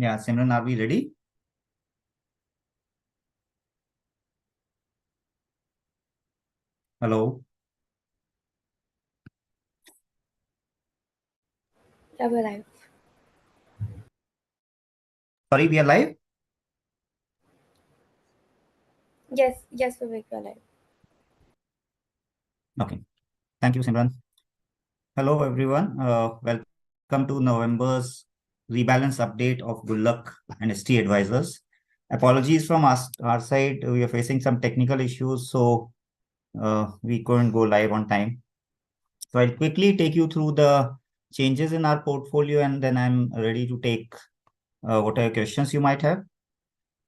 Yeah, Simran, are we ready? Hello. Yeah, we're live. Sorry, we are live? Yes, Vivek, we're live. Okay. Thank you, Simran. Hello, everyone. Welcome to November's rebalance update of Gulaq and ST Advisors. Apologies from us, our side. We are facing some technical issues, so we couldn't go live on time. So I'll quickly take you through the changes in our portfolio, and then I'm ready to take whatever questions you might have.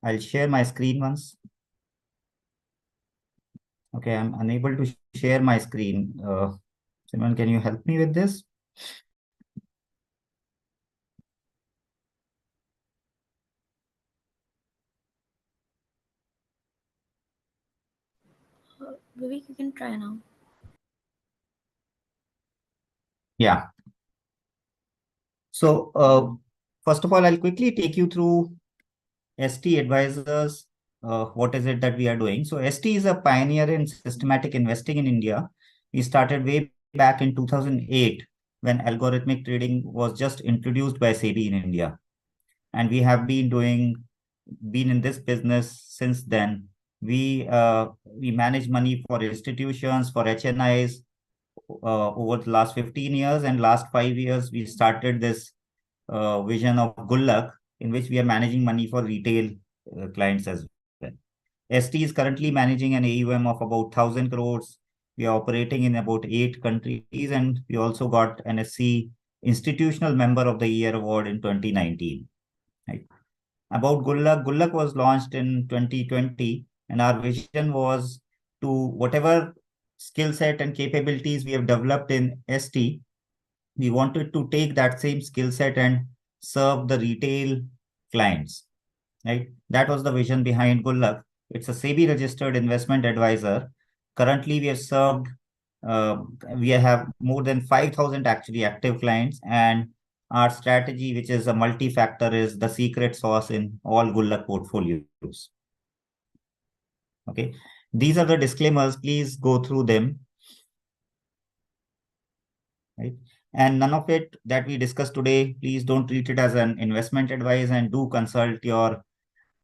I'll share my screen once. Okay, I'm unable to share my screen. Simran, can you help me with this? Vivek, you can try now. Yeah. So, first of all, I'll quickly take you through ST Advisors. What is it that we are doing? So, ST is a pioneer in systematic investing in India. We started way back in 2008 when algorithmic trading was just introduced by SEBI in India. And we have been in this business since then. We manage money for institutions, for HNIs, over the last 15 years, and last 5 years we started this vision of Gulaq, in which we are managing money for retail clients as well. ST is currently managing an AUM of about 1,000 crores. We are operating in about 8 countries, and we also got NSE Institutional Member of the Year award in 2019. Right. About Gulaq, Gulaq was launched in 2020, and our vision was to whatever skill set and capabilities we have developed in ST, we wanted to take that same skill set and serve the retail clients, right? That was the vision behind Gulaq. It's a SEBI registered investment advisor. Currently, uh, we have more than 5,000 actually active clients, and our strategy, which is a multi-factor, is the secret sauce in all Gulaq portfolios. Okay. These are the disclaimers. Please go through them. Right? And none of it that we discussed today, please don't treat it as an investment advice, and do consult your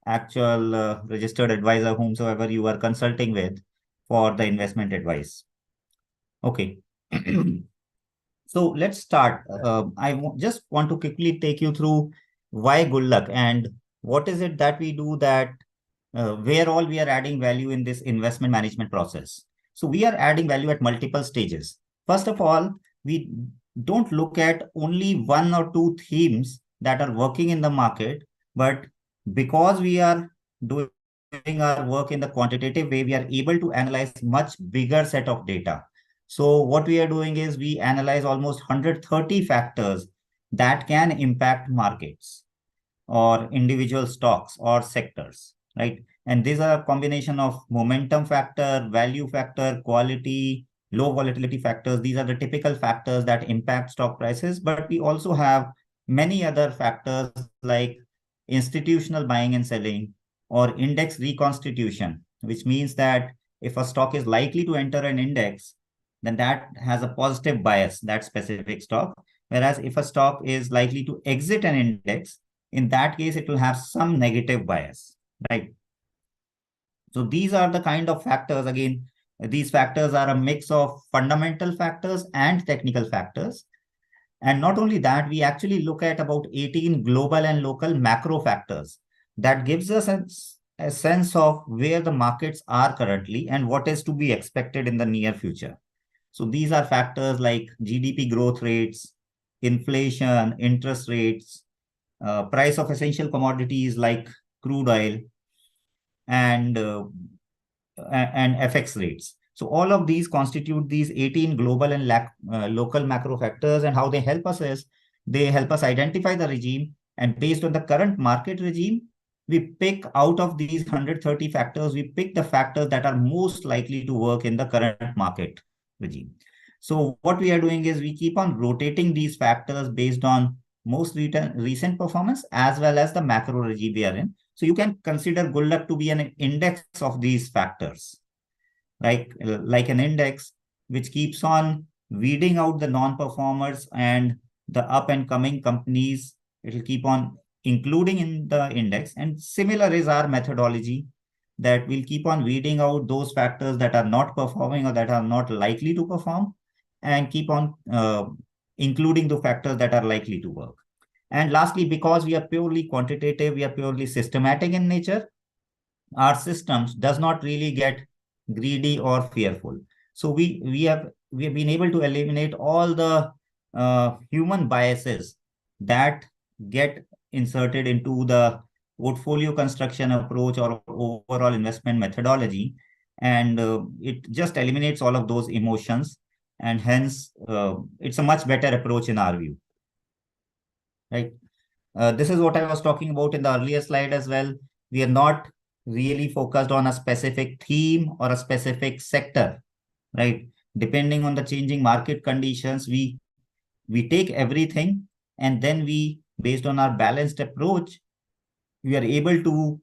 actual registered advisor, whomsoever you are consulting with, for the investment advice. Okay. So let's start. Just want to quickly take you through why Gulaq and what is it that we do, that where all we are adding value in this investment management process. So we are adding value at multiple stages. First of all, we don't look at only one or two themes that are working in the market, but because we are doing our work in the quantitative way, we are able to analyze much bigger set of data. So what we are doing is we analyze almost 130 factors that can impact markets or individual stocks or sectors, right? And these are a combination of momentum factor, value factor, quality, low volatility factors. These are the typical factors that impact stock prices, but we also have many other factors like institutional buying and selling or index reconstitution, which means that if a stock is likely to enter an index, then that has a positive bias, that specific stock. Whereas if a stock is likely to exit an index, in that case, it will have some negative bias, right? So these are the kind of factors. Again, these factors are a mix of fundamental factors and technical factors. And not only that, we actually look at about 18 global and local macro factors that gives us a sense of where the markets are currently and what is to be expected in the near future. So these are factors like GDP growth rates, inflation, interest rates, price of essential commodities like crude oil, and and FX rates. So all of these constitute these 18 global and local macro factors, and how they help us is they help us identify the regime, and based on the current market regime, we pick out of these 130 factors, we pick the factors that are most likely to work in the current market regime. So what we are doing is we keep on rotating these factors based on most recent performance as well as the macro regime we are in. So you can consider Gulaq to be an index of these factors, like an index which keeps on weeding out the non-performers and the up and coming companies. It will keep on including in the index. And similar is our methodology, that will keep on weeding out those factors that are not performing or that are not likely to perform, and keep on including the factors that are likely to work. And lastly, because we are purely quantitative, we are purely systematic in nature, our systems does not really get greedy or fearful. So we have been able to eliminate all the human biases that get inserted into the portfolio construction approach or overall investment methodology, and it just eliminates all of those emotions, and hence it's a much better approach in our view, right? This is what I was talking about in the earlier slide as well. We are not really focused on a specific theme or a specific sector, right? Depending on the changing market conditions, we take everything, and then we, based on our balanced approach, we are able to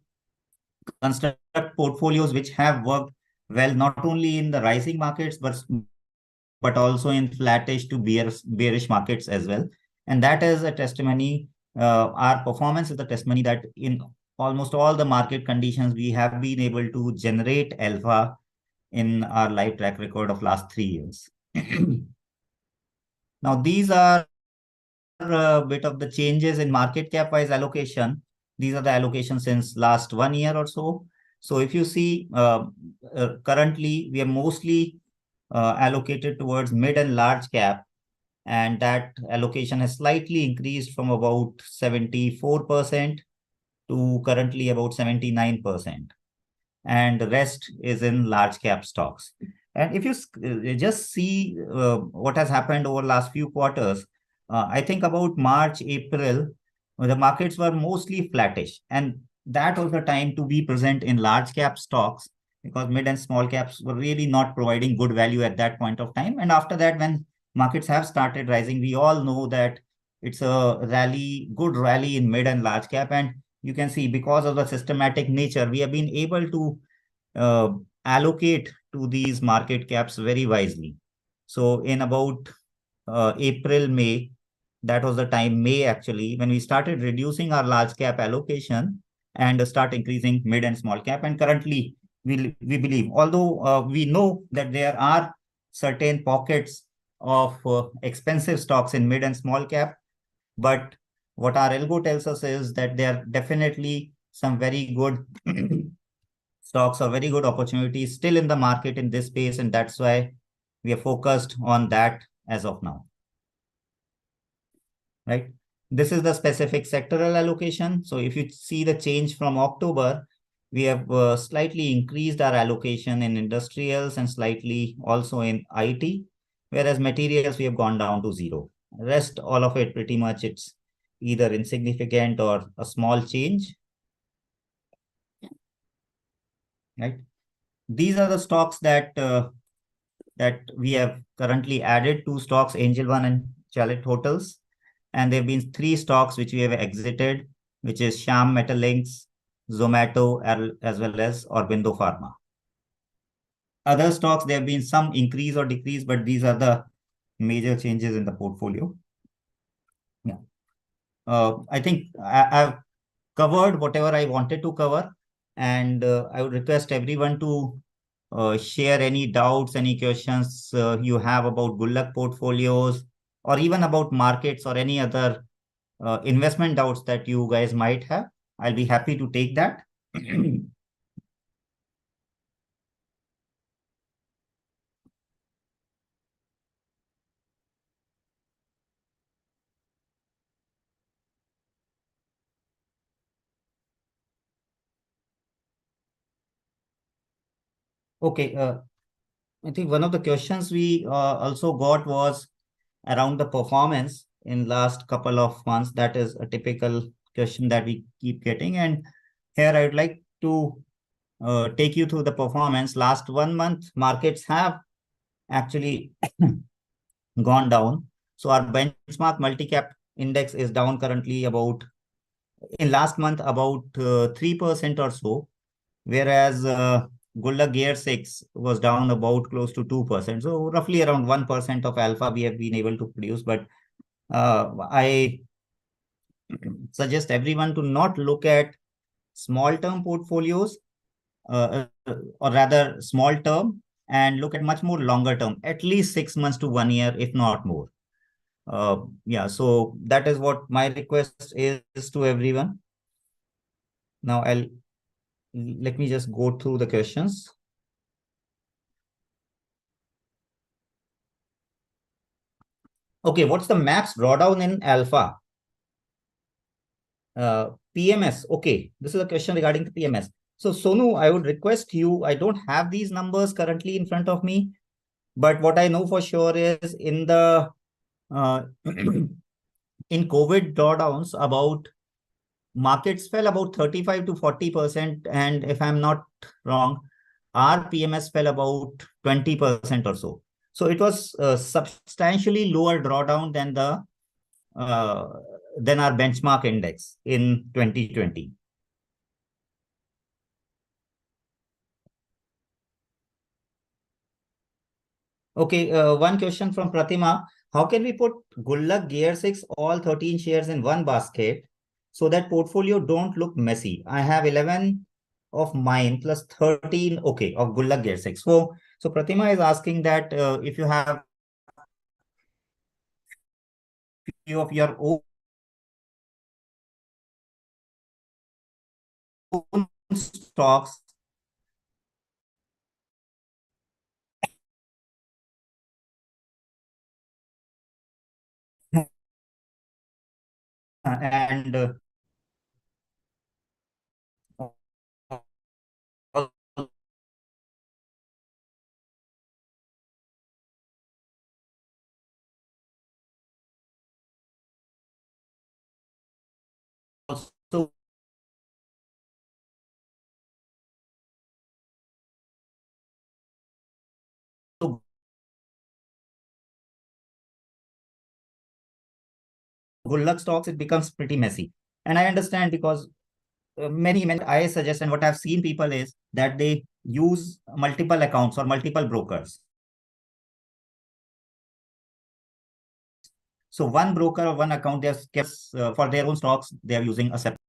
construct portfolios which have worked well, not only in the rising markets, but also in flattish to bearish markets as well. And that is a testimony. Our performance is a testimony that in almost all the market conditions, we have been able to generate alpha in our live track record of last 3 years. Now, these are a bit of the changes in market cap wise allocation. These are the allocations since last 1 year or so. So if you see, currently we are mostly allocated towards mid and large cap, and that allocation has slightly increased from about 74% to currently about 79%, and the rest is in large cap stocks. And if you just see what has happened over last few quarters, I think about March, April, the markets were mostly flattish, and that was the time to be present in large cap stocks, because mid and small caps were really not providing good value at that point of time. And after that, when markets have started rising, we all know that it's a good rally in mid and large cap. And you can see, because of the systematic nature, we have been able to uh, allocate to these market caps very wisely. So in about April, May, that was the time, May actually, when we started reducing our large cap allocation and start increasing mid and small cap. And currently, we believe, although we know that there are certain pockets of expensive stocks in mid and small cap, but what our algo tells us is that there are definitely some very good stocks or very good opportunities still in the market in this space, and that's why we are focused on that as of now, right? This is the specific sectoral allocation. So if you see the change from October, we have slightly increased our allocation in industrials and slightly also in IT, whereas materials we have gone down to zero. Rest, all of it, pretty much it's either insignificant or a small change, right? These are the stocks that we have currently added: 2 stocks, Angel One and Chalet Hotels. And there have been 3 stocks which we have exited, which is Sham Metal Links, Zomato, as well as Orbindo Pharma. Other stocks, there have been some increase or decrease, but these are the major changes in the portfolio. Yeah. I think I've covered whatever I wanted to cover, and I would request everyone to share any doubts, any questions you have about Gulaq portfolios, or even about markets or any other investment doubts that you guys might have. I'll be happy to take that. Okay, I think one of the questions we also got was around the performance in last couple of months. That is a typical question that we keep getting. And here I would like to take you through the performance. Last 1 month, markets have actually gone down. So our benchmark multi-cap index is down currently about in last month about 3% or so, whereas Gulaq Gear 6 was down about close to 2%. So roughly around 1% of alpha we have been able to produce. But I suggest everyone to not look at small term portfolios, or rather small term, and look at much more longer term, at least 6 months to 1 year, if not more. Yeah, so that is what my request is to everyone. Now let me just go through the questions. Okay, what's the max drawdown in alpha? PMS. Okay, this is a question regarding the PMS. So Sonu, I would request you, I don't have these numbers currently in front of me, but what I know for sure is in the in COVID drawdowns, about markets fell about 35 to 40%, and if I'm not wrong, our PMS fell about 20% or so. So it was substantially lower drawdown uh, than our benchmark index in 2020. Okay, one question from Pratima. How can we put Gulaq Gear 6 all 13 shares in one basket so that portfolio don't look messy? I have 11 of mine plus 13, okay, of Gulaq Gear 6. So Pratima is asking that if you have few of your own stocks and also Gullag stocks, it becomes pretty messy. And I understand because many I suggest and what I've seen people is that they use multiple accounts or multiple brokers. So one broker or one account, for their own stocks, they are using a separate.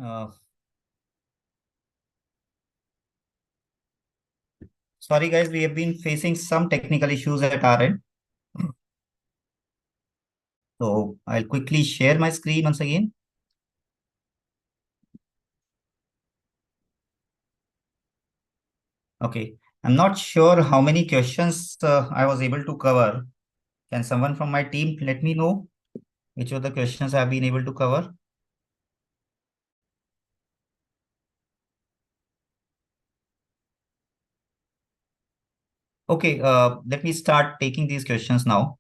Uh, Sorry, guys, we have been facing some technical issues at our end. So I'll quickly share my screen once again. Okay. I'm not sure how many questions I was able to cover. Can someone from my team let me know which of the questions I've been able to cover? Okay, let me start taking these questions now.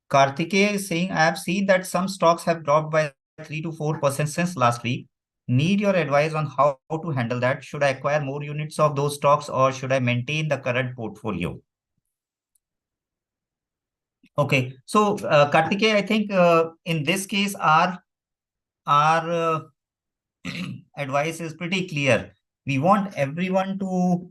Kartikeya is saying, I have seen that some stocks have dropped by 3 to 4% since last week. Need your advice on how to handle that. Should I acquire more units of those stocks or should I maintain the current portfolio? Okay, so Kartikeya, I think in this case, our advice is pretty clear. We want everyone to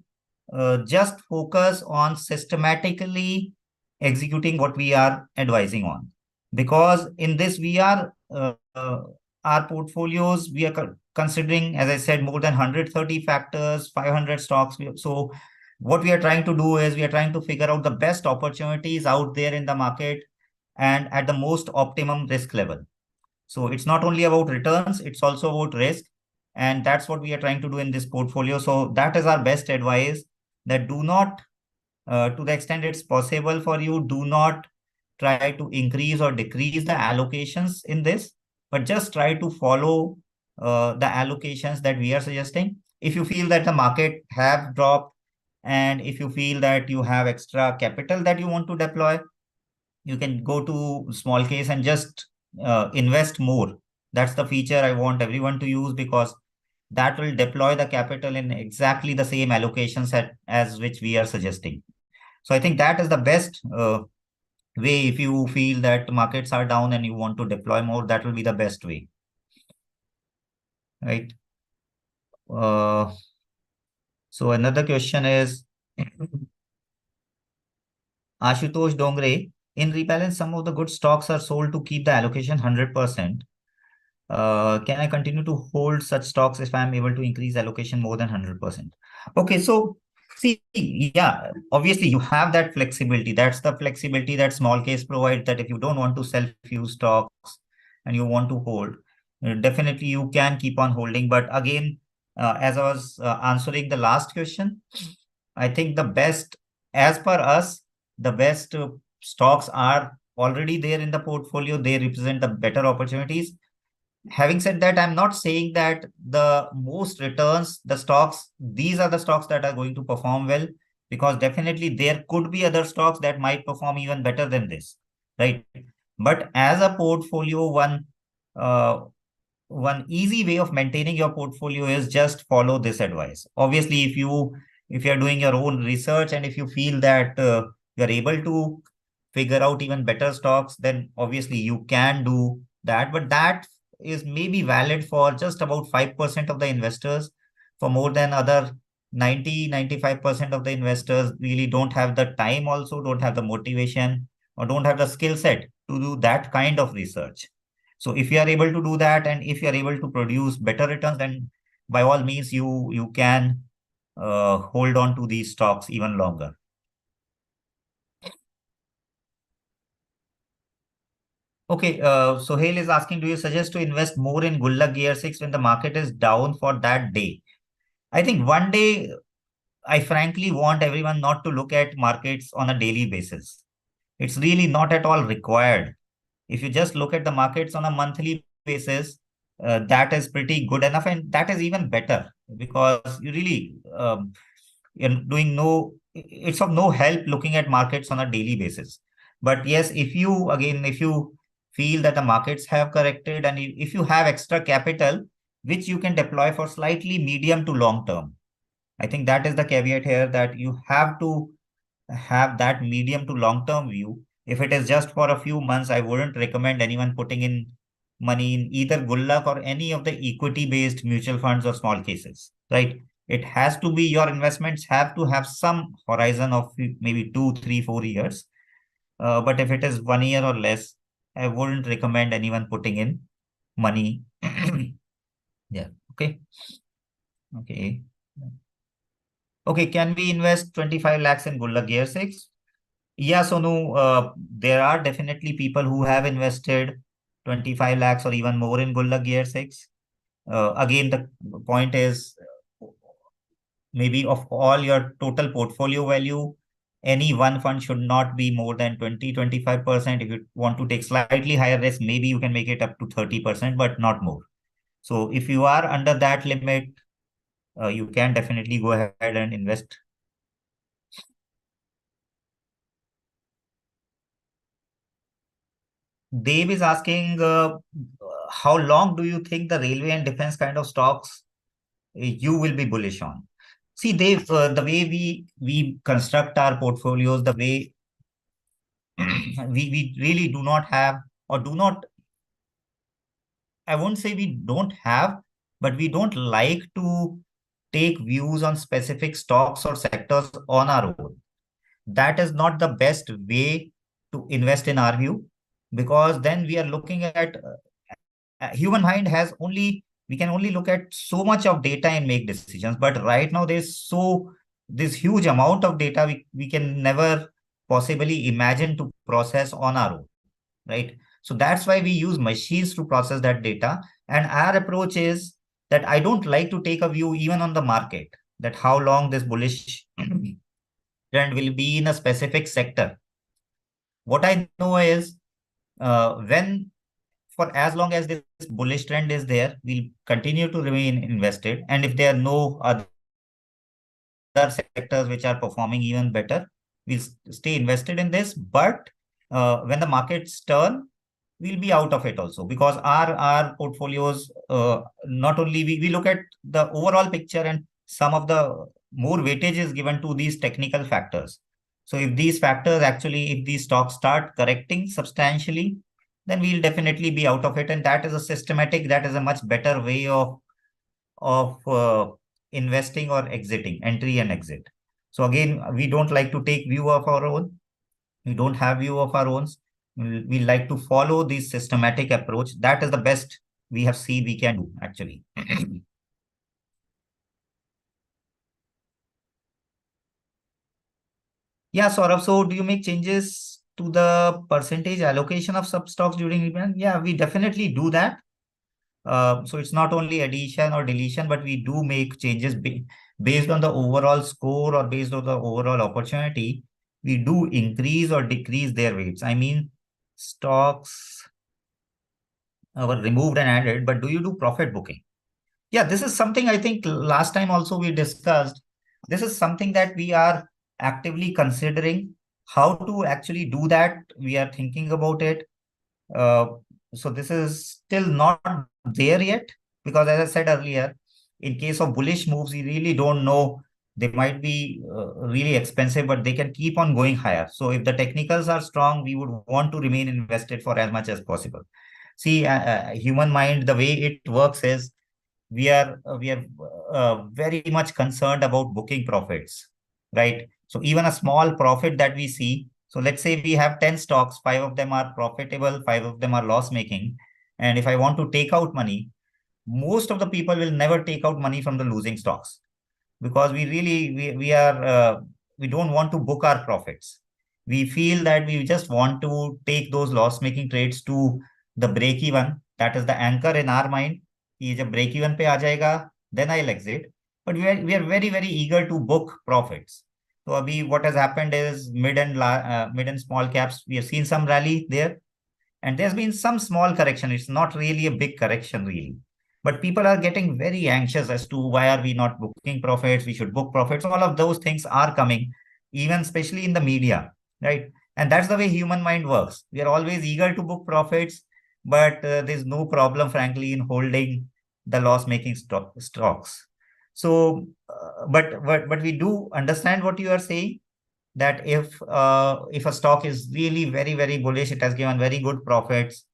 just focus on systematically executing what we are advising on. Because in this, we are our portfolios, we are considering, as I said, more than 130 factors, 500 stocks. So, what we are trying to do is we are trying to figure out the best opportunities out there in the market and at the most optimum risk level. So it's not only about returns, it's also about risk. And that's what we are trying to do in this portfolio. So that is our best advice, that do not, to the extent it's possible for you, do not try to increase or decrease the allocations in this, but just try to follow the allocations that we are suggesting. If you feel that the market have dropped and if you feel that you have extra capital that you want to deploy, you can go to small case and just invest more. That's the feature I want everyone to use, because that will deploy the capital in exactly the same allocations as which we are suggesting. So I think that is the best way. If you feel that markets are down and you want to deploy more, that will be the best way, right? Uh, so another question is Ashutosh Dongre. In Rebalance, some of the good stocks are sold to keep the allocation 100%. Can I continue to hold such stocks if I'm able to increase allocation more than 100%? Okay, so see, yeah, obviously you have that flexibility. That's the flexibility that small case provides, that if you don't want to sell few stocks and you want to hold, definitely you can keep on holding. But again, as I was answering the last question, I think the best, as per us, the best stocks are already there in the portfolio. They represent the better opportunities. Having said that, I'm not saying that the most returns, the stocks, these are the stocks that are going to perform well, because definitely there could be other stocks that might perform even better than this, right? But as a portfolio, uh, one easy way of maintaining your portfolio is just follow this advice. Obviously, if you're doing your own research and if you feel that you're able to figure out even better stocks, then obviously you can do that. But that is maybe valid for just about 5% of the investors. For more than other 95% of the investors really don't have the time, also don't have the motivation, or don't have the skill set to do that kind of research. So if you are able to do that and if you are able to produce better returns, then by all means you can hold on to these stocks even longer. Okay, Sohail is asking, do you suggest to invest more in Gulaq Gear 6 when the market is down for that day? I think one day, I frankly want everyone not to look at markets on a daily basis. It's really not at all required. If you just look at the markets on a monthly basis, that is pretty good enough, and that is even better, because you really you're doing no, it's of no help looking at markets on a daily basis. But yes, if you again, if you feel that the markets have corrected and if you have extra capital which you can deploy for slightly medium to long term, I think that is the caveat here, that you have to have that medium to long term view. If it is just for a few months, I wouldn't recommend anyone putting in money in either Gulaq or any of the equity based mutual funds or small cases, right? It has to be, your investments have to have some horizon of maybe 2, 3, 4 years. But if it is 1 year or less, I wouldn't recommend anyone putting in money. Yeah. Okay. Okay. Okay. Can we invest 25 lakhs in Gulaq Gear 6? Yeah, Sonu, there are definitely people who have invested 25 lakhs or even more in Gulaq Gear 6. Again, the point is maybe of all your total portfolio value, any one fund should not be more than 20-25%. If you want to take slightly higher risk, maybe you can make it up to 30%, but not more. So if you are under that limit, you can definitely go ahead and invest. Dave is asking, how long do you think the railway and defense kind of stocks you will be bullish on? See, Dave, the way we construct our portfolios, the way we really do not have or do not, I won't say we don't have, but we don't like to take views on specific stocks or sectors on our own. That is not the best way to invest in our view, because then we are looking at human mind has only, we can only look at so much of data and make decisions. But right now there's this huge amount of data we can never possibly imagine to process on our own, right? So that's why we use machines to process that data. And our approach is that I don't like to take a view even on the market, that how long this bullish trend will be in a specific sector. What I know is when for as long as this bullish trend is there, we'll continue to remain invested. And if there are no other sectors which are performing even better, we'll stay invested in this. But when the markets turn, we'll be out of it also, because our portfolios, not only we look at the overall picture, and some of the more weightage is given to these technical factors. So if these factors actually, if these stocks start correcting substantially, then we'll definitely be out of it. And that is a systematic, that is a much better way of investing or exiting, entry and exit. So again, we don't like to take view of our own. We don't have view of our own. We like to follow this systematic approach. That is the best we have seen we can do actually. Yeah, Saurabh. So do you make changes to the percentage allocation of sub stocks during event? Yeah, we definitely do that. So it's not only addition or deletion, but we do make changes based on the overall score or based on the overall opportunity. We do increase or decrease their weights. I mean, stocks were removed and added, but do you do profit booking? Yeah, this is something I think last time also we discussed. This is something that we are actively considering how to actually do that. We are thinking about it. Uh, so this is still not there yet, because as I said earlier, in case of bullish moves, we really don't know. They might be really expensive, but they can keep on going higher. So if the technicals are strong, we would want to remain invested for as much as possible. See, human mind, the way it works is we are very much concerned about booking profits, right? So even a small profit that we see, so let's say we have 10 stocks, 5 of them are profitable, 5 of them are loss making, and if I want to take out money, most of the people will never take out money from the losing stocks, because we don't want to book our profits. We feel that we just want to take those loss making trades to the break even. That is the anchor in our mind. कि जब break even पे आ जाएगा, then I'll exit. But we are very very eager to book profits. So abhi what has happened is mid and small caps, we have seen some rally there, and there's been some small correction. It's not really a big correction really, but people are getting very anxious as to why are we not booking profits, we should book profits. All of those things are coming, even especially in the media, right? And that's the way human mind works. We are always eager to book profits, but there's no problem frankly in holding the loss making stocks. So but we do understand what you are saying, that if a stock is really very very bullish, it has given very good profits,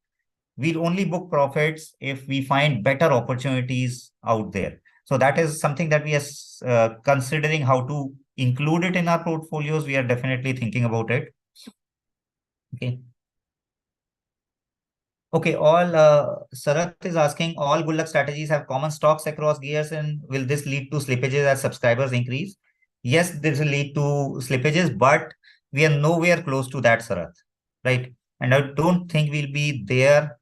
we'll only book profits if we find better opportunities out there. So that is something that we are considering how to include it in our portfolios. We are definitely thinking about it. Okay. Okay, Sarath is asking, all Gulaq strategies have common stocks across gears, and will this lead to slippages as subscribers increase? Yes, this will lead to slippages, but we are nowhere close to that, Sarath, right? And I don't think we'll be there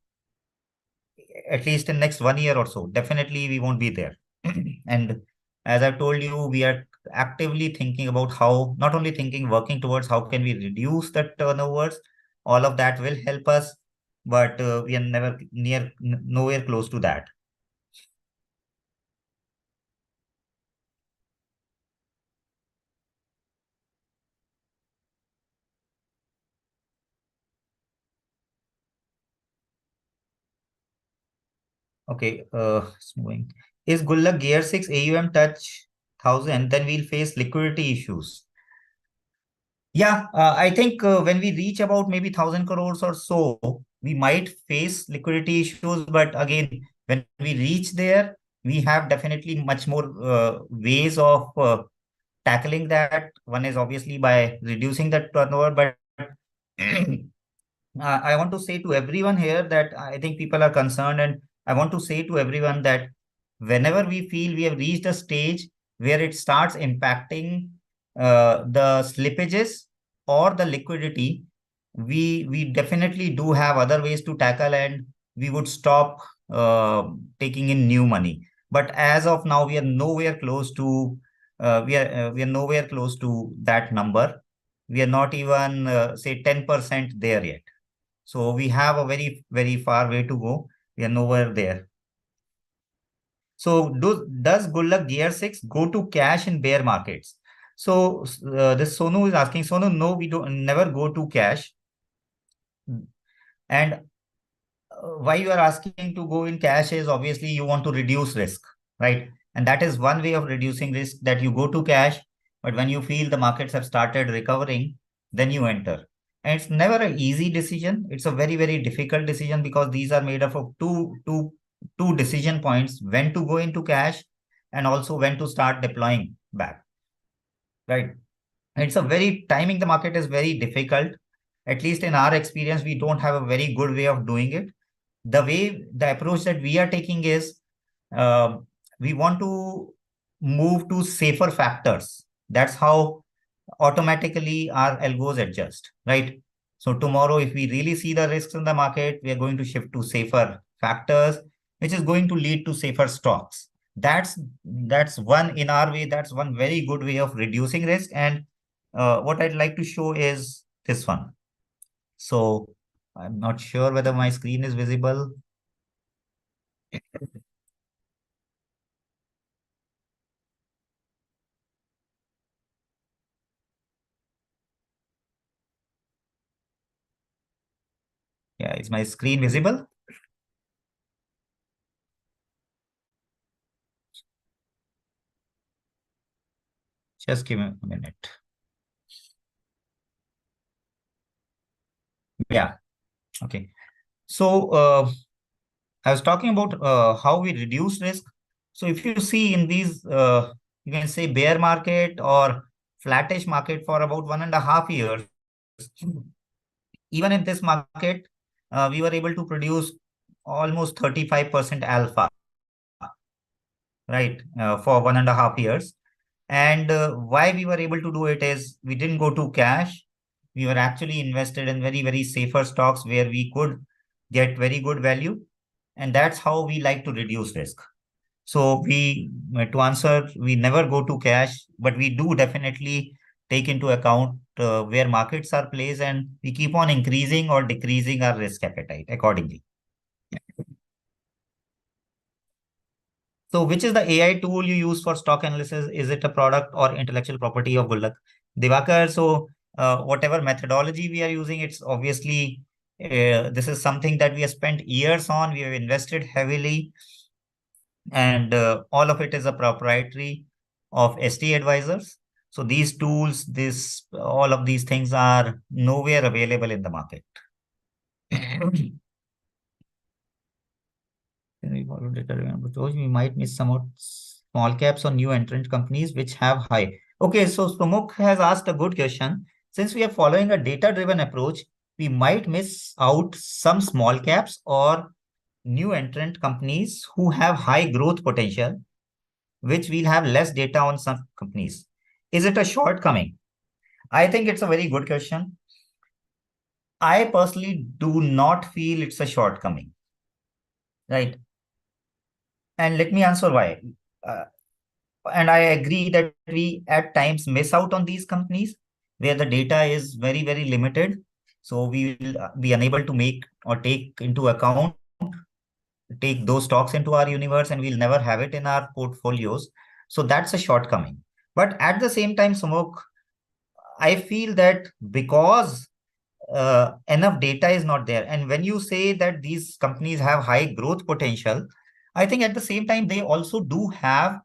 at least in next 1 year or so. Definitely, we won't be there. And as I've told you, we are actively thinking about how, not only thinking, working towards how can we reduce the turnovers. All of that will help us, but we are nowhere close to that. Okay, it's moving. Is Gullag Gear 6 AUM touch 1000? Then we'll face liquidity issues. Yeah, I think when we reach about maybe 1,000 crores or so, we might face liquidity issues. But again, when we reach there, we have definitely much more ways of tackling that. One is obviously by reducing the turnover, but I want to say to everyone here that I think people are concerned, and I want to say to everyone that whenever we feel we have reached a stage where it starts impacting the slippages or the liquidity, we definitely do have other ways to tackle, and we would stop taking in new money. But as of now, we are nowhere close to we are nowhere close to that number. We are not even say 10% there yet. So we have a very far way to go. We are nowhere there. So does Gullag Gear 6 go to cash in bear markets? So this Sonu is asking, Sonu, no, we don't never go to cash. And why you are asking to go in cash is obviously you want to reduce risk, right? And that is one way of reducing risk, that you go to cash, but when you feel the markets have started recovering, then you enter. And it's never an easy decision. It's a very difficult decision, because these are made up of two decision points: when to go into cash, and also when to start deploying back, right? It's a very timing the market is very difficult. At least in our experience, we don't have a very good way of doing it. The approach that we are taking is, uh, we want to move to safer factors. That's how automatically our algos adjust, right? So tomorrow, if we really see the risks in the market, we are going to shift to safer factors, which is going to lead to safer stocks. That's one, in our way, that's one very good way of reducing risk. And what I'd like to show is this one. So I'm not sure whether my screen is visible. Yeah, is my screen visible? Just give me a minute. Yeah, okay. So I was talking about how we reduce risk. So if you see in these, you can say bear market or flattish market for about 1.5 years, even in this market, we were able to produce almost 35% alpha, right, for 1.5 years. And why we were able to do it is we didn't go to cash. We were actually invested in very safer stocks where we could get very good value. And that's how we like to reduce risk. So to answer, we never go to cash, but we do definitely take into account where markets are placed, and we keep on increasing or decreasing our risk appetite accordingly. So which is the AI tool you use for stock analysis? Is it a product or intellectual property of Gulaq? Divakar, so whatever methodology we are using, it's obviously, this is something that we have spent years on. We have invested heavily, and all of it is a proprietary of ST advisors. So these tools, all of these things are nowhere available in the market. We might miss some of small caps or new entrant companies which have high. Okay, so Sumukh has asked a good question. Since we are following a data-driven approach, we might miss out some small caps or new entrant companies who have high growth potential, which we'll have less data on some companies. Is it a shortcoming? I think it's a very good question. I personally do not feel it's a shortcoming, right? And let me answer why. Uh, and I agree that we at times miss out on these companies where the data is very, very limited. So we will be unable to make or take into account, take those stocks into our universe, and we'll never have it in our portfolios. So that's a shortcoming. But at the same time, Samok, I feel that because enough data is not there. And when you say that these companies have high growth potential, I think at the same time, they also do have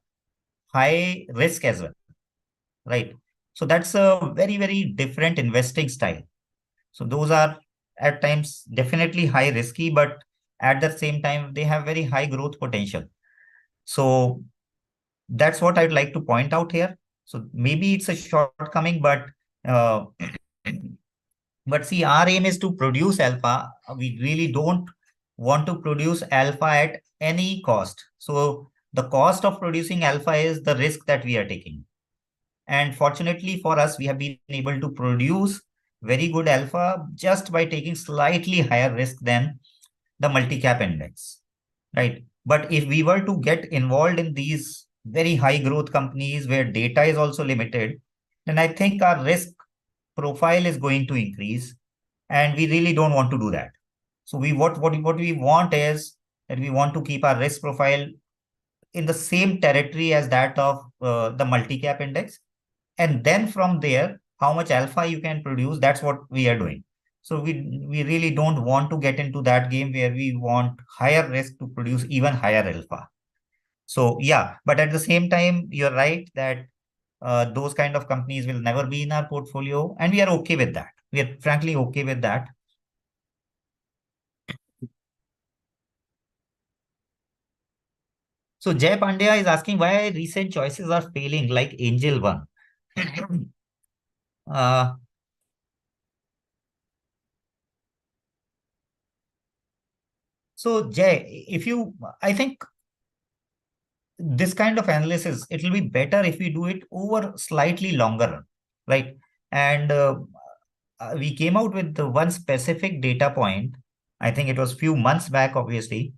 high risk as well, right? So that's a very, very different investing style. So those are at times definitely high risky, but at the same time, they have very high growth potential. So that's what I'd like to point out here. So maybe it's a shortcoming, uh, but see, our aim is to produce alpha. We really don't want to produce alpha at any cost. So the cost of producing alpha is the risk that we are taking. And fortunately for us, we have been able to produce very good alpha just by taking slightly higher risk than the multi-cap index, right? But if we were to get involved in these very high growth companies where data is also limited, then I think our risk profile is going to increase, and we really don't want to do that. So what we want is that we want to keep our risk profile in the same territory as that of the multi-cap index, and then from there, how much alpha you can produce, that's what we are doing. So we really don't want to get into that game where we want higher risk to produce even higher alpha. So yeah, but at the same time, you're right that those kind of companies will never be in our portfolio, and we are okay with that. We are frankly okay with that. So Jay Pandya is asking why recent choices are failing, like Angel One. uh, so Jay, if you, I think this kind of analysis, it will be better if we do it over slightly longer run, right? And we came out with the one specific data point. I think it was few months back, obviously,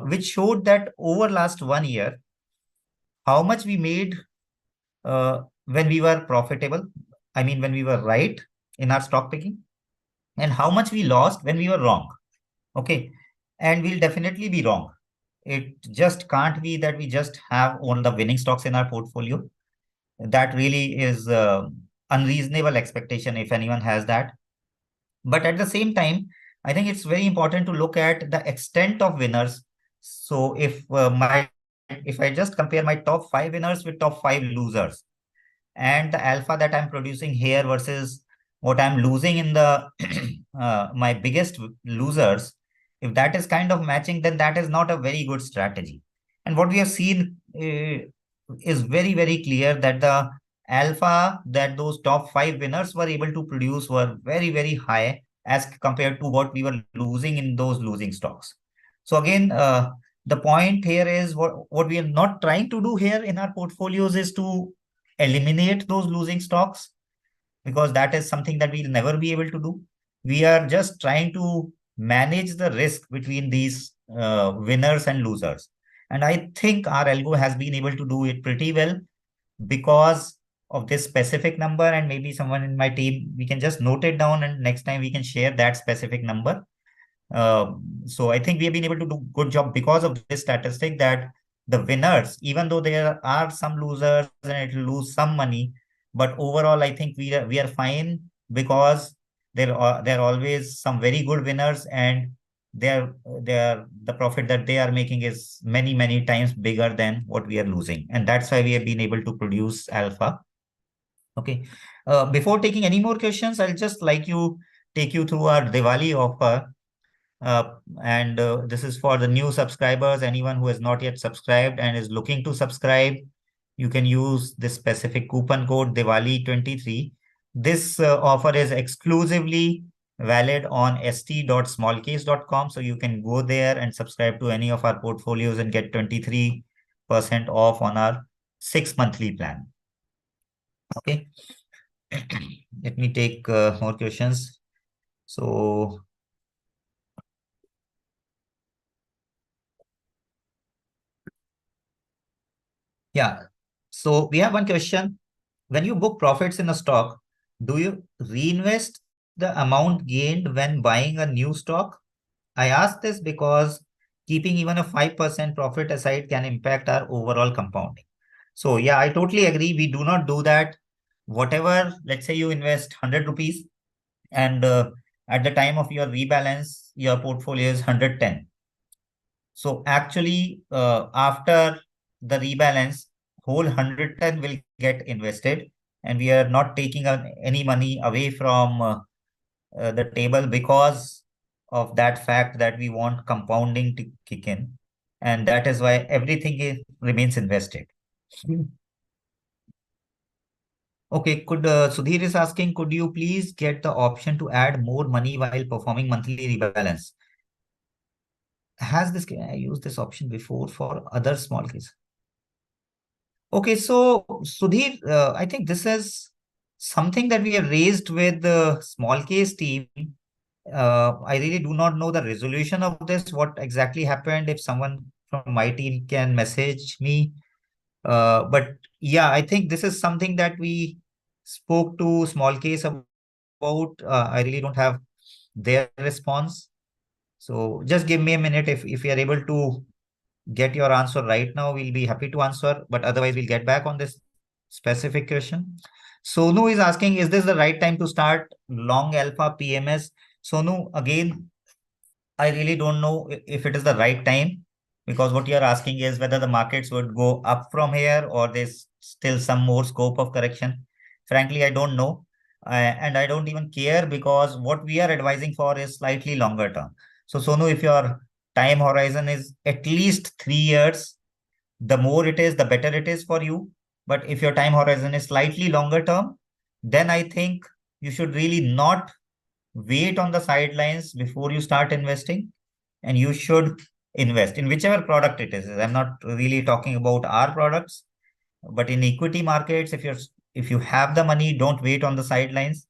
which showed that over last 1 year, how much we made when we were profitable. I mean, when we were right in our stock picking, and how much we lost when we were wrong. Okay, and we'll definitely be wrong. It just can't be that we just have all the winning stocks in our portfolio. That really is unreasonable expectation if anyone has that. But at the same time, I think it's very important to look at the extent of winners. So if I just compare my top five winners with top five losers, and the alpha that I'm producing here versus what I'm losing in the my biggest losers, if that is kind of matching, then that is not a very good strategy. And what we have seen is very, very clear that the alpha that those top five winners were able to produce were very, very high as compared to what we were losing in those losing stocks. So again, the point here is what we are not trying to do here in our portfolios is to eliminate those losing stocks, because that is something that we'll never be able to do. We are just trying to manage the risk between these winners and losers. And I think our algo has been able to do it pretty well because of this specific number. And maybe someone in my team, we can just note it down and next time we can share that specific number. So I think we have been able to do good job because of this statistic that the winners, even though there are some losers and it will lose some money, but overall I think we are fine because there are always some very good winners, and they're the profit that they are making is many, many times bigger than what we are losing, and that's why we have been able to produce alpha. Okay. Before taking any more questions, I'll just like you take you through our Diwali offer. And this is for the new subscribers. Anyone who has not yet subscribed and is looking to subscribe, you can use this specific coupon code Diwali 23. This offer is exclusively valid on st.smallcase.com. So you can go there and subscribe to any of our portfolios and get 23% off on our 6 monthly plan. Okay. Let me take more questions. So, yeah. So we have one question. When you book profits in a stock, do you reinvest the amount gained when buying a new stock? I ask this because keeping even a 5% profit aside can impact our overall compounding. So, yeah, I totally agree. We do not do that. Whatever, let's say you invest 100 rupees and at the time of your rebalance, your portfolio is 110. So actually, after the rebalance, whole 110 will get invested, and we are not taking any money away from the table because of that fact that we want compounding to kick in, and that is why everything remains invested. Okay, could Sudhir is asking, could you please get the option to add more money while performing monthly rebalance? Has this I used this option before for other small cases? Okay, so Sudhir, I think this is something that we have raised with the small case team. I really do not know the resolution of this, what exactly happened. If someone from my team can message me. But yeah, I think this is something that we spoke to small case about. I really don't have their response. So just give me a minute. If we are able to get your answer right now, we'll be happy to answer. But otherwise, we'll get back on this specific question. Sonu is asking, is this the right time to start long alpha PMS? Sonu, again, I really don't know if it is the right time, because what you're asking is whether the markets would go up from here or there's still some more scope of correction. Frankly, I don't know. And I don't even care, because what we are advising for is slightly longer term. So, Sonu, if your time horizon is at least 3 years, the more it is, the better it is for you. But if your time horizon is slightly longer term, then I think you should really not wait on the sidelines before you start investing, and you should invest in whichever product it is. I'm not really talking about our products, but in equity markets, if you have the money, don't wait on the sidelines.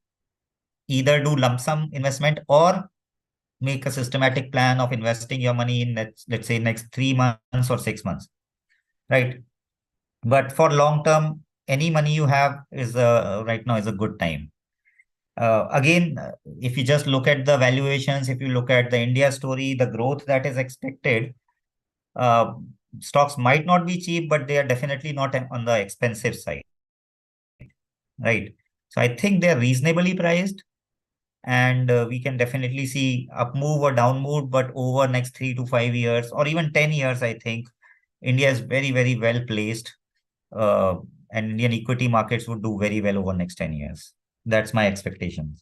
Either do lump sum investment or make a systematic plan of investing your money in, let's say, next 3 months or 6 months, right? But for long term, any money you have is right now is a good time. Again, if you just look at the valuations, if you look at the India story, the growth that is expected, uh, stocks might not be cheap, but they are definitely not on the expensive side, right? So I think they're reasonably priced, and we can definitely see up move or down move, but over next 3 to 5 years or even 10 years, I think India is very, very well placed, uh, and Indian equity markets would do very well over next 10 years. That's my expectation.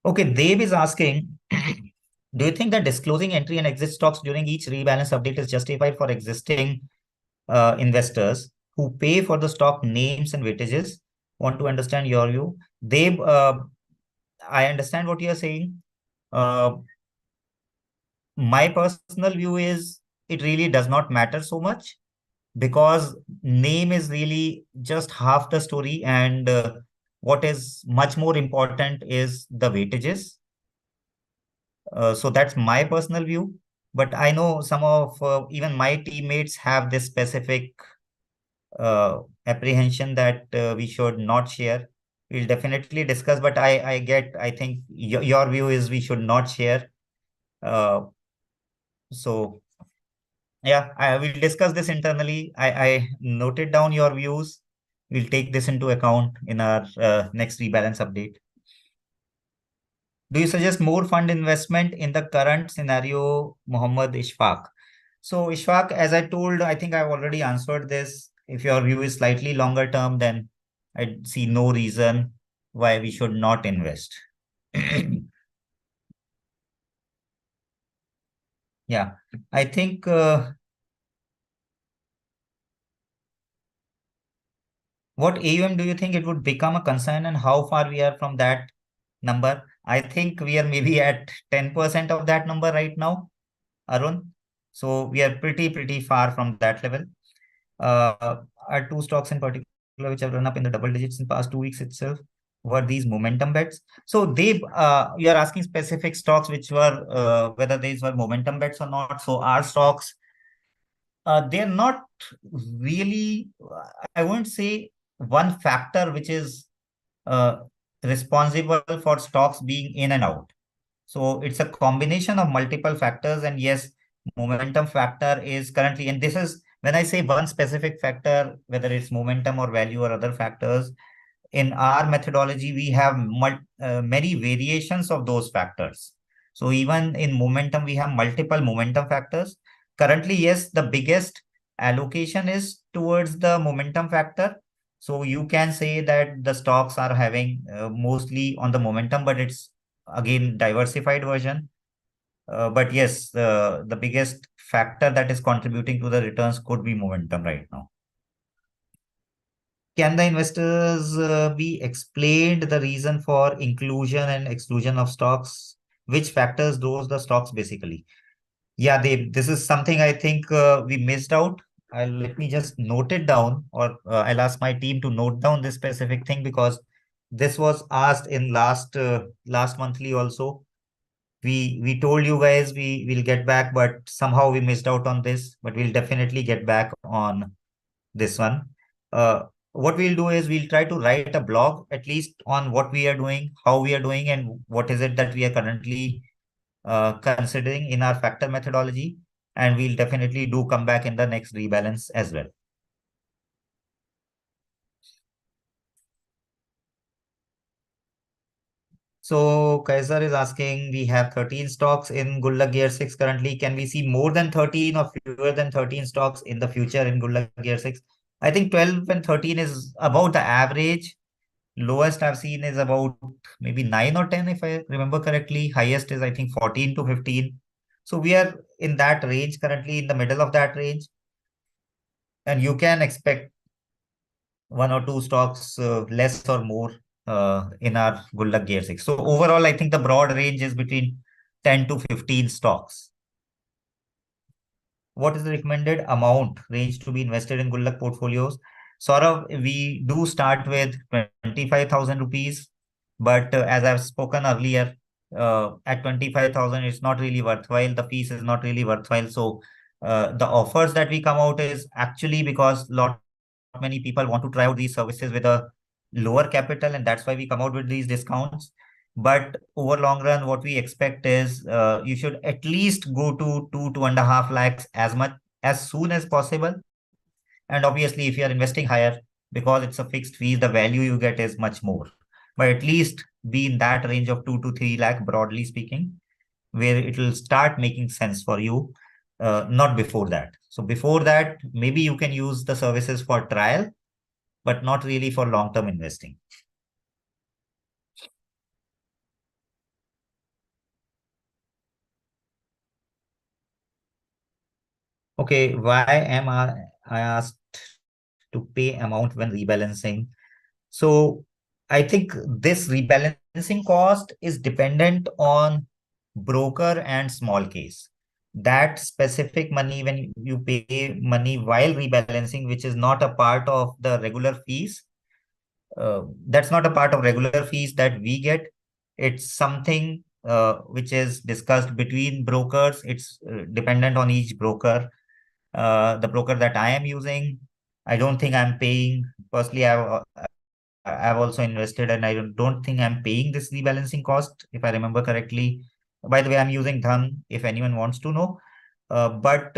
Okay, Dev is asking, do you think that disclosing entry and exit stocks during each rebalance update is justified for existing investors who pay for the stock names and weightages? Want to understand your view. Dev, I understand what you are saying. Uh, my personal view is it really does not matter so much, because name is really just half the story, and what is much more important is the weightages. So that's my personal view. But I know some of even my teammates have this specific apprehension that we should not share. We'll definitely discuss, but I think your view is we should not share. Uh, so yeah, I will discuss this internally. I noted down your views. We'll take this into account in our next rebalance update. Do you suggest more fund investment in the current scenario, Muhammad Ishfaq? So, Ishfaq, as I told, I think I've already answered this. If your view is slightly longer term, then I see no reason why we should not invest. Yeah, I think What AUM do you think it would become a concern, and how far we are from that number? I think we are maybe at 10% of that number right now, Arun. So we are pretty far from that level. Are two stocks in particular which have run up in the double digits in past 2 weeks itself were these momentum bets. So you are asking specific stocks which were whether these were momentum bets or not. So our stocks, they're not really, I won't say one factor which is uh, responsible for stocks being in and out. So it's a combination of multiple factors. And yes, momentum factor is currently, and this is when I say one specific factor, whether it's momentum or value or other factors, in our methodology, we have many variations of those factors. So even in momentum, we have multiple momentum factors. Currently, yes, the biggest allocation is towards the momentum factor. So you can say that the stocks are having mostly on the momentum, but it's again diversified version. But yes, the biggest factor that is contributing to the returns could be momentum right now. Can the investors be explained the reason for inclusion and exclusion of stocks? Which factors those the stocks basically? Yeah, this is something I think we missed out. Let me just note it down, or I'll ask my team to note down this specific thing because this was asked in last monthly also. We told you guys we will get back, but somehow we missed out on this. But we'll definitely get back on this one. What we'll do is we'll try to write a blog at least on what we are doing, how we are doing, and what is it that we are currently considering in our factor methodology. And we'll definitely do come back in the next rebalance as well. So Kaiser is asking, we have 13 stocks in Gulaq Gear 6 currently. Can we see more than 13 or fewer than 13 stocks in the future in Gulaq Gear 6? I think 12 and 13 is about the average. Lowest I've seen is about maybe 9 or 10, if I remember correctly. Highest is, I think, 14 to 15. So we are in that range currently, in the middle of that range. And you can expect one or two stocks less or more in our Gulaq Gear 6. So overall, I think the broad range is between 10 to 15 stocks. What is the recommended amount range to be invested in Gulaq portfolios? Saurav, we do start with 25,000 rupees, but as I've spoken earlier, at 25,000, it's not really worthwhile. The fees is not really worthwhile. So the offers that we come out is actually because lot many people want to try out these services with a lower capital, and that's why we come out with these discounts. But over long run, what we expect is you should at least go to 2.5 lakhs as much as soon as possible. And obviously, if you are investing higher, because it's a fixed fee, the value you get is much more. But at least be in that range of 2 to 3 lakh, broadly speaking, where it will start making sense for you, not before that. So before that, maybe you can use the services for trial, but not really for long-term investing. Okay, why am I asked to pay amount when rebalancing? So I think this rebalancing cost is dependent on broker and small case. That specific money, when you pay money while rebalancing, which is not a part of the regular fees, that's not a part of regular fees that we get. It's something which is discussed between brokers. It's dependent on each broker. The broker that I am using, I don't think I'm paying. Firstly, I've also invested, and I don't think I'm paying this rebalancing cost, if I remember correctly. By the way, I'm using Dhan, if anyone wants to know. But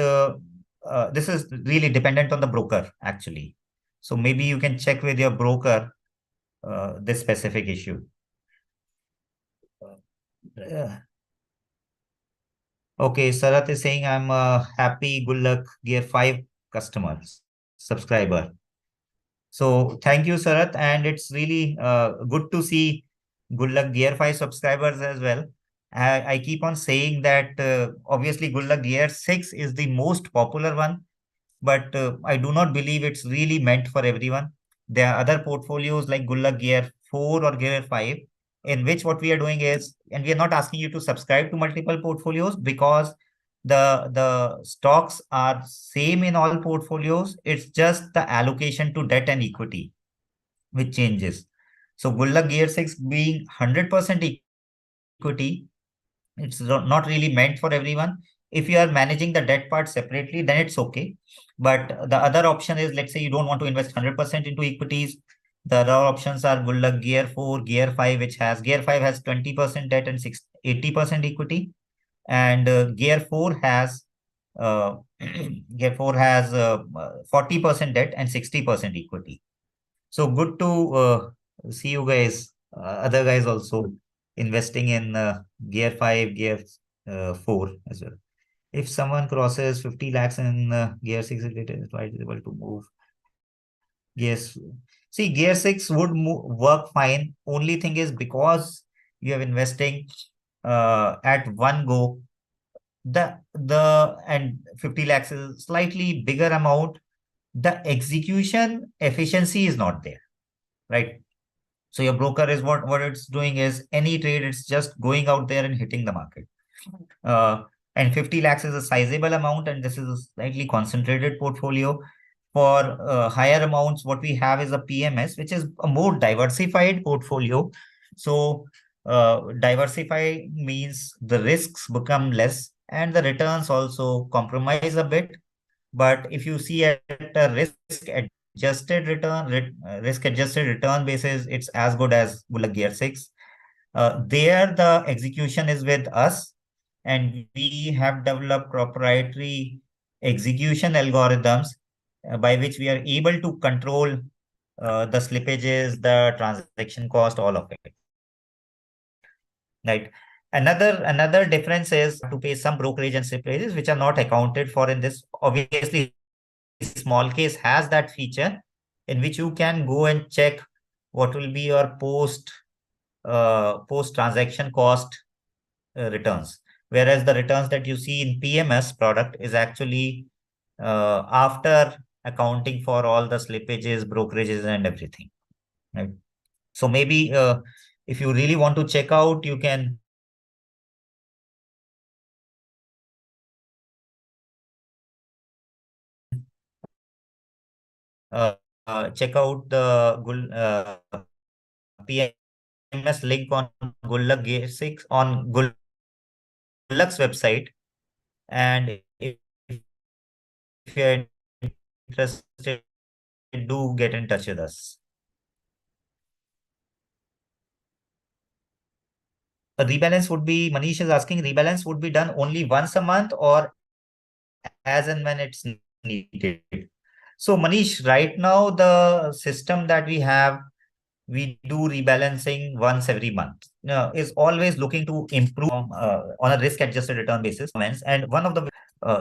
this is really dependent on the broker, actually. So maybe you can check with your broker this specific issue. Uh, okay, Sarat is saying I'm a happy Gulaq Gear 5 customer, subscriber. So thank you, Sarat. And it's really good to see Gulaq Gear 5 subscribers as well. I keep on saying that obviously Gulaq Gear 6 is the most popular one, but I do not believe it's really meant for everyone. There are other portfolios like Gulaq Gear 4 or Gear 5, in which what we are doing is, and we are not asking you to subscribe to multiple portfolios because the stocks are same in all portfolios. It's just the allocation to debt and equity which changes. So Gulaq Gear 6 being 100% equity, it's not really meant for everyone. If you are managing the debt part separately, then it's okay. But the other option is, let's say you don't want to invest 100% into equities. The other options are Gulaq Gear 4, Gear 5, which has Gear 5 has 20% debt and 80% equity. And Gear 4 has uh, Gear 4 has 40% debt and 60% equity. So good to see you guys, other guys also investing in Gear 5, Gear 4 as well. If someone crosses 50 lakhs in Gear 6, it is quite able to move. Yes. See, Gear 6 would work fine. Only thing is because you have investing at one go, the and 50 lakhs is slightly bigger amount. The execution efficiency is not there, right? So your broker is what it's doing is any trade, it's just going out there and hitting the market. Uh, and 50 lakhs is a sizable amount, and this is a slightly concentrated portfolio. For higher amounts, what we have is a PMS, which is a more diversified portfolio. So diversify means the risks become less and the returns also compromise a bit. But if you see at a risk adjusted return basis, it's as good as Gulaq Gear 6. There, the execution is with us, and we have developed proprietary execution algorithms by which we are able to control the slippages, the transaction cost, all of it. Right. Another difference is to pay some brokerage and slippages which are not accounted for in this. Obviously, small case has that feature in which you can go and check what will be your post transaction cost returns, whereas the returns that you see in PMS product is actually after accounting for all the slippages, brokerages, and everything. Right. So maybe if you really want to check out, you can check out the PMS link on Gulaq Gear 6 on Gulaq's website. And if you're interested, do get in touch with us. A rebalance would be, Manish is asking, rebalance would be done only once a month or as and when it's needed. So Manish, right now the system that we have, we do rebalancing once every month. Is always looking to improve on a risk adjusted return basis. And one of the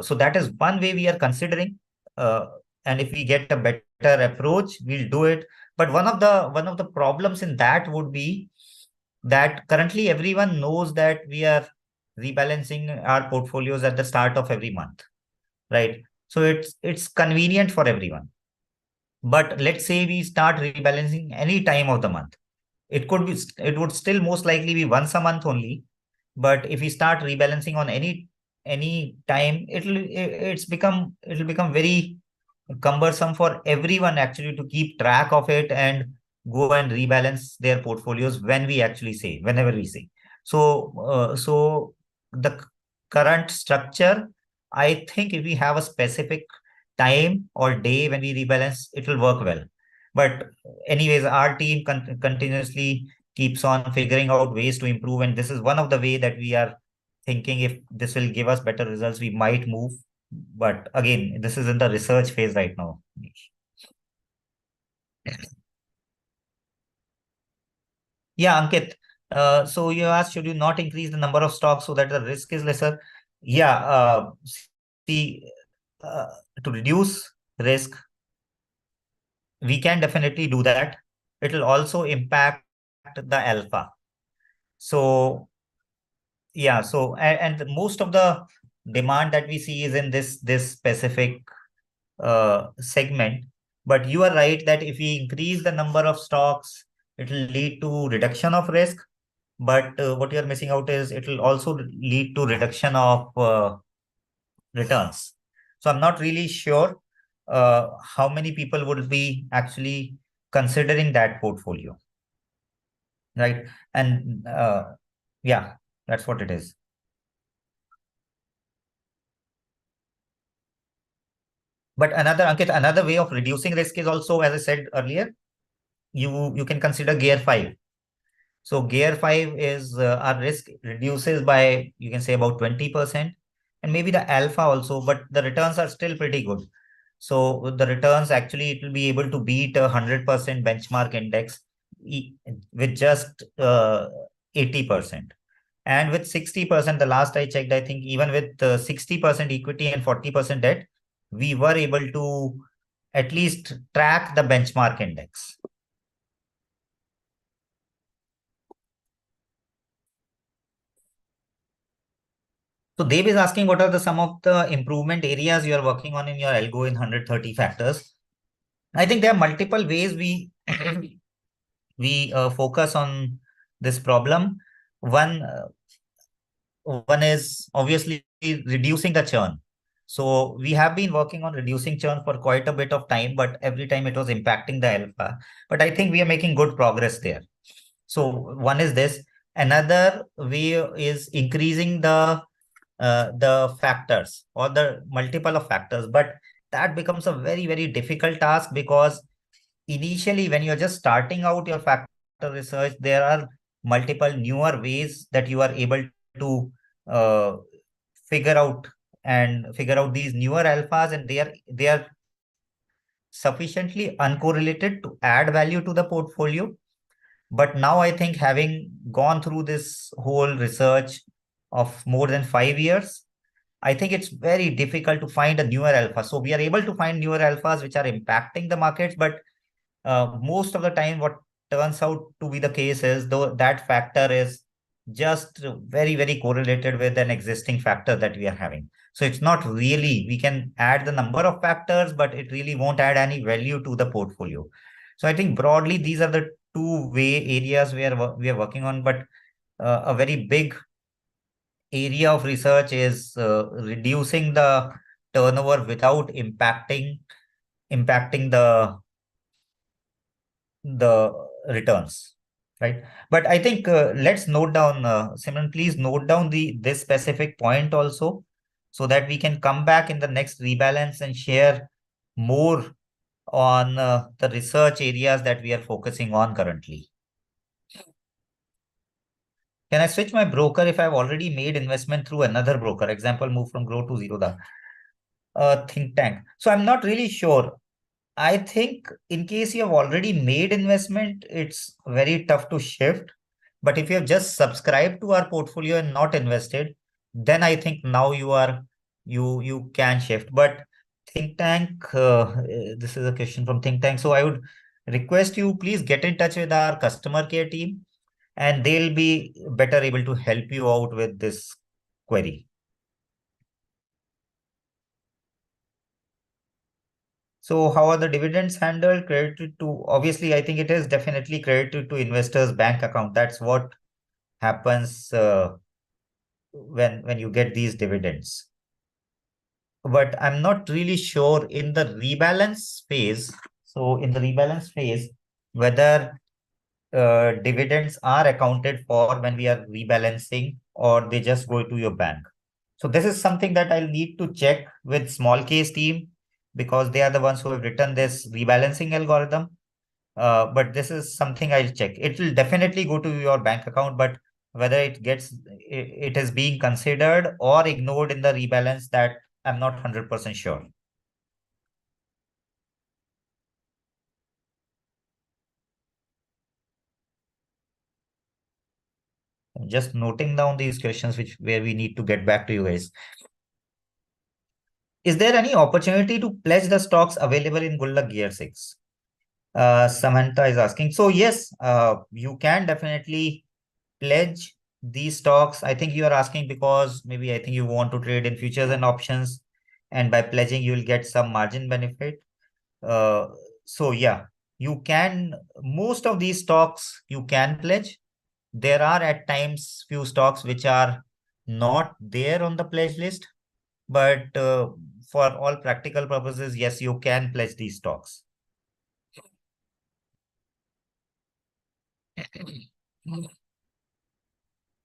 so that is one way we are considering. Uh, and if we get a better approach, we'll do it. But one of the problems in that would be that currently everyone knows that we are rebalancing our portfolios at the start of every month, right? So it's convenient for everyone. But let's say we start rebalancing any time of the month. It would still most likely be once a month only. But if we start rebalancing on any time, it'll become very cumbersome for everyone actually to keep track of it and go and rebalance their portfolios whenever we say. So the current structure, I think if we have a specific time or day when we rebalance, it will work well. But anyways, our team continuously keeps on figuring out ways to improve, and this is one of the way that we are thinking if this will give us better results, we might move. But again, this is in the research phase right now. Yeah, Ankit. So you asked, should you not increase the number of stocks so that the risk is lesser? Yeah. See, uh, to reduce risk, we can definitely do that. It will also impact the alpha. So yeah, so and most of the demand that we see is in this specific segment. But you are right that if we increase the number of stocks, it will lead to reduction of risk. But what you're missing out is it will also lead to reduction of returns. So I'm not really sure how many people would be actually considering that portfolio, right? And yeah, that's what it is. But another, Ankit, another way of reducing risk is also, as I said earlier, you can consider gear 5. So gear 5 is our risk reduces by, you can say, about 20%, and maybe the alpha also, but the returns are still pretty good. So the returns actually, it will be able to beat 100% benchmark index with just 80%. And with 60%, the last I checked, I think even with 60% equity and 40% debt, we were able to at least track the benchmark index. So Dev is asking what are the some of the improvement areas you are working on in your algo in 130 factors. I think there are multiple ways we focus on this problem. One one is obviously reducing the churn. So we have been working on reducing churn for quite a bit of time, but every time it was impacting the alpha. But I think we are making good progress there. So one is this. Another way is increasing the factors or the multiple of factors, but that becomes a very, very difficult task because initially when you're just starting out your factor research, there are multiple newer ways that you are able to uh, figure out and figure out these newer alphas, and they are sufficiently uncorrelated to add value to the portfolio. But now I think having gone through this whole research of more than 5 years, I think it's very difficult to find a newer alpha. So we are able to find newer alphas which are impacting the markets, but most of the time, what turns out to be the case is though that factor is just very, very correlated with an existing factor that we are having. So it's not really, we can add the number of factors, but it really won't add any value to the portfolio. So I think broadly, these are the two way areas where we are working on, but a very big area of research is reducing the turnover without impacting the returns, right? But I think let's note down, Simran, please note down this specific point also, so that we can come back in the next rebalance and share more on the research areas that we are focusing on currently. Can I switch my broker if I've already made investment through another broker? Example, move from Grow to Zerodha. Think tank. So I'm not really sure. I think in case you have already made investment, it's very tough to shift. But if you have just subscribed to our portfolio and not invested, then I think now you can shift. But think tank, this is a question from think tank. So I would request you please get in touch with our customer care team, and they'll be better able to help you out with this query. So how are the dividends handled? Credited to, obviously, I think it is definitely credited to investors' bank account. That's what happens when you get these dividends. But I'm not really sure in the rebalance phase. So in the rebalance phase, whether dividends are accounted for when we are rebalancing or they just go to your bank. So this is something that I'll need to check with small case team because they are the ones who have written this rebalancing algorithm. But this is something I'll check. It will definitely go to your bank account, but whether it is being considered or ignored in the rebalance, that I'm not 100% sure. I'm just noting down these questions where we need to get back to you guys. Is there any opportunity to pledge the stocks available in Gulaq Gear 6? Samantha is asking. So yes, you can definitely pledge these stocks. I think you are asking because maybe I think you want to trade in futures and options, and by pledging you will get some margin benefit. Uh, So yeah, you can, most of these stocks you can pledge. There are at times few stocks which are not there on the pledge list, but for all practical purposes, yes, you can pledge these stocks.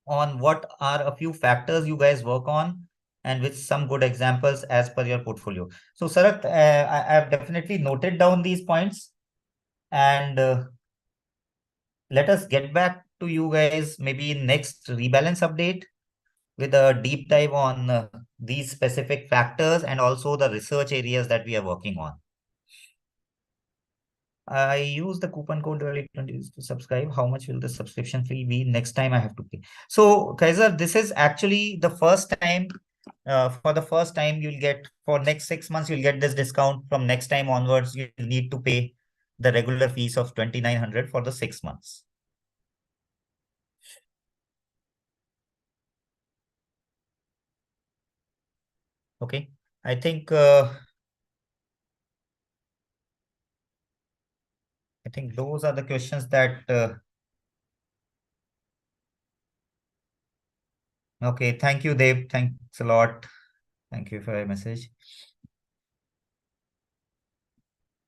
On what are a few factors you guys work on, and with some good examples as per your portfolio. So Sarat, I have definitely noted down these points, and let us get back to you guys maybe in next rebalance update with a deep dive on these specific factors and also the research areas that we are working on. I use the coupon code early 20s to subscribe. How much will the subscription fee be next time I have to pay? So, Kaiser, this is actually the first time. For the first time, you'll get for next 6 months, you'll get this discount. From next time onwards, you need to pay the regular fees of 2,900 for the 6 months. Okay, I think those are the questions that. Okay, thank you, Dave. Thanks a lot. Thank you for your message.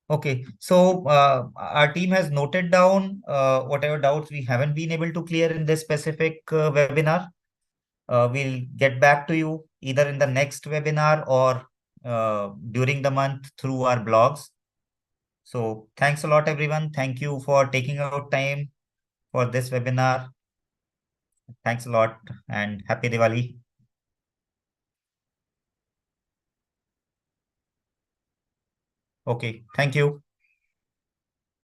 Okay, so our team has noted down whatever doubts we haven't been able to clear in this specific webinar. We'll get back to you either in the next webinar or during the month through our blogs. So thanks a lot, everyone. Thank you for taking out time for this webinar. Thanks a lot and happy Diwali. Okay, thank you.